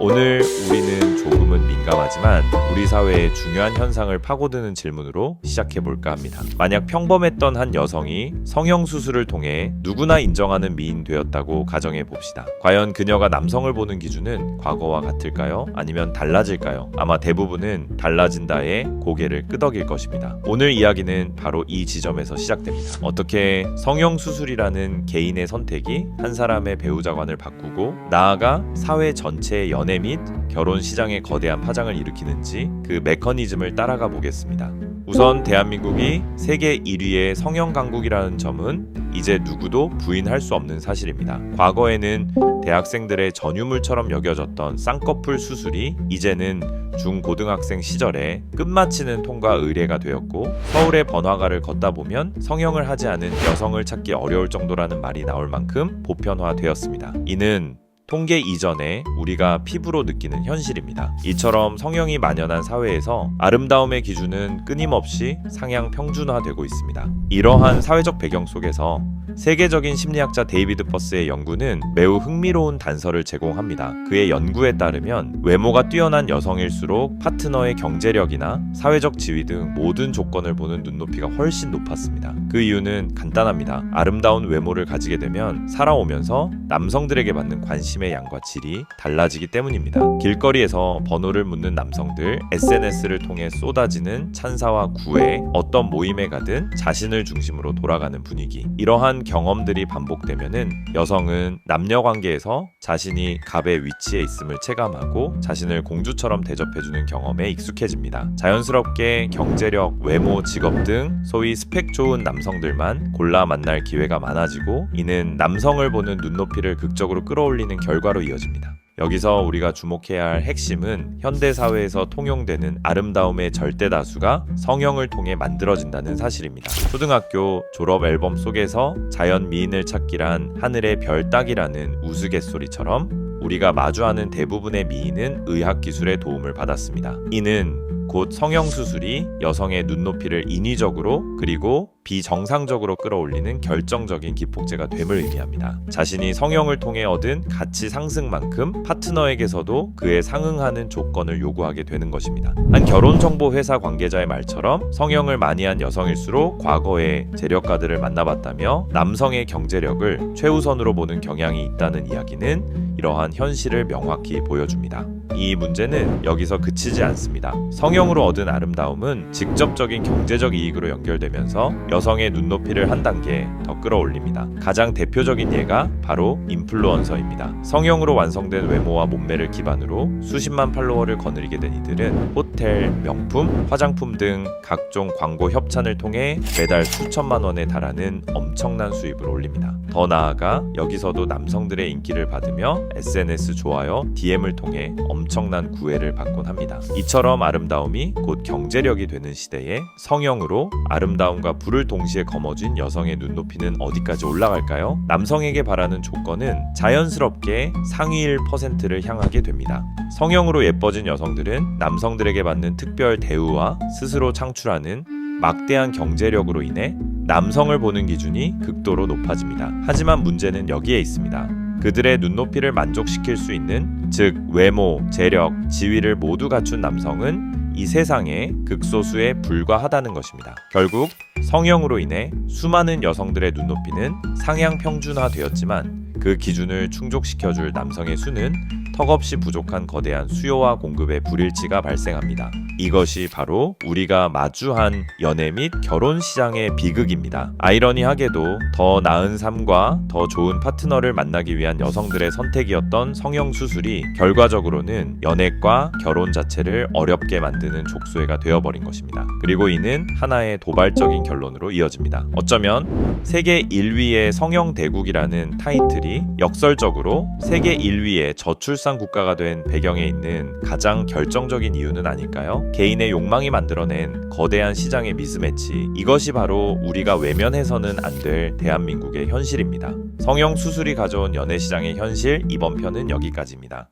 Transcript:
오늘 우리는 조금은 민감하지만 우리 사회의 중요한 현상을 파고드는 질문으로 시작해볼까 합니다. 만약 평범했던 한 여성이 성형수술을 통해 누구나 인정하는 미인 되었다고 가정해봅시다. 과연 그녀가 남성을 보는 기준은 과거와 같을까요? 아니면 달라질까요? 아마 대부분은 달라진다에 고개를 끄덕일 것입니다. 오늘 이야기는 바로 이 지점에서 시작됩니다. 어떻게 성형수술이라는 개인의 선택이 한 사람의 배우자관을 바꾸고 나아가 사회 전체의 연애 및 결혼 시장에 거대한 파장을 일으키는지 그 메커니즘을 따라가 보겠습니다. 우선 대한민국이 세계 1위의 성형 강국이라는 점은 이제 누구도 부인할 수 없는 사실입니다. 과거에는 대학생들의 전유물처럼 여겨졌던 쌍꺼풀 수술이 이제는 중고등학생 시절에 끝마치는 통과 의례가 되었고, 서울의 번화가를 걷다 보면 성형을 하지 않은 여성을 찾기 어려울 정도라는 말이 나올 만큼 보편화되었습니다. 이는 통계 이전에 우리가 피부로 느끼는 현실입니다. 이처럼 성형이 만연한 사회에서 아름다움의 기준은 끊임없이 상향 평준화되고 있습니다. 이러한 사회적 배경 속에서 세계적인 심리학자 데이비드 퍼스의 연구는 매우 흥미로운 단서를 제공합니다. 그의 연구에 따르면 외모가 뛰어난 여성일수록 파트너의 경제력이나 사회적 지위 등 모든 조건을 보는 눈높이가 훨씬 높았습니다. 그 이유는 간단합니다. 아름다운 외모를 가지게 되면 살아오면서 남성들에게 받는 관심의 양과 질이 달라지기 때문입니다. 길거리에서 번호를 묻는 남성들, SNS를 통해 쏟아지는 찬사와 구애, 어떤 모임에 가든 자신을 중심으로 돌아가는 분위기, 이러한 경험들이 반복되면은 여성은 남녀 관계에서 자신이 갑의 위치에 있음을 체감하고 자신을 공주처럼 대접해주는 경험에 익숙해집니다. 자연스럽게 경제력, 외모, 직업 등 소위 스펙 좋은 남성들만 골라 만날 기회가 많아지고, 이는 남성을 보는 눈높이를 극적으로 끌어올리는 결과로 이어집니다. 여기서 우리가 주목해야 할 핵심은 현대사회에서 통용되는 아름다움의 절대 다수가 성형을 통해 만들어진다는 사실입니다. 초등학교 졸업 앨범 속에서 자연 미인을 찾기란 하늘의 별 따기라는 우스갯소리처럼 우리가 마주하는 대부분의 미인은 의학기술의 도움을 받았습니다. 이는 곧 성형수술이 여성의 눈높이를 인위적으로 그리고 비정상적으로 끌어올리는 결정적인 기폭제가 됨을 의미합니다. 자신이 성형을 통해 얻은 가치 상승만큼 파트너에게서도 그에 상응하는 조건을 요구하게 되는 것입니다. 한 결혼정보회사 관계자의 말처럼 성형을 많이 한 여성일수록 과거에 재력가들을 만나봤다며 남성의 경제력을 최우선으로 보는 경향이 있다는 이야기는 이러한 현실을 명확히 보여줍니다. 이 문제는 여기서 그치지 않습니다. 성형으로 얻은 아름다움은 직접적인 경제적 이익으로 연결되면서 여성의 눈높이를 한 단계 더 끌어올립니다. 가장 대표적인 예가 바로 인플루언서입니다. 성형으로 완성된 외모와 몸매를 기반으로 수십만 팔로워를 거느리게 된 이들은 호텔, 명품, 화장품 등 각종 광고 협찬을 통해 매달 수천만 원에 달하는 엄청난 수입을 올립니다. 더 나아가 여기서도 남성들의 인기를 받으며 SNS 좋아요, DM을 통해 엄청난 구애를 받곤 합니다. 이처럼 아름다움이 곧 경제력이 되는 시대에 성형으로 아름다움과 불을 동시에 거머쥔 여성의 눈높이는 어디까지 올라갈까요? 남성에게 바라는 조건은 자연스럽게 상위 1%를 향하게 됩니다. 성형으로 예뻐진 여성들은 남성들에게 받는 특별 대우와 스스로 창출하는 막대한 경제력으로 인해 남성을 보는 기준이 극도로 높아집니다. 하지만 문제는 여기에 있습니다. 그들의 눈높이를 만족시킬 수 있는, 즉 외모, 재력, 지위를 모두 갖춘 남성은 이 세상에 극소수에 불과하다는 것입니다. 결국 성형으로 인해 수많은 여성들의 눈높이는 상향 평준화되었지만 그 기준을 충족시켜줄 남성의 수는 턱없이 부족한 거대한 수요와 공급의 불일치가 발생합니다. 이것이 바로 우리가 마주한 연애 및 결혼 시장의 비극입니다. 아이러니하게도 더 나은 삶과 더 좋은 파트너를 만나기 위한 여성들의 선택이었던 성형수술이 결과적으로는 연애과 결혼 자체를 어렵게 만드는 족쇄가 되어버린 것입니다. 그리고 이는 하나의 도발적인 결론으로 이어집니다. 어쩌면 세계 1위의 성형대국이라는 타이틀이 역설적으로 세계 1위의 저출산 국가가 된 배경에 있는 가장 결정적인 이유는 아닐까요? 개인의 욕망이 만들어낸 거대한 시장의 미스매치, 이것이 바로 우리가 외면해서는 안 될 대한민국의 현실입니다. 성형 수술이 가져온 연애 시장의 현실, 이번 편은 여기까지입니다.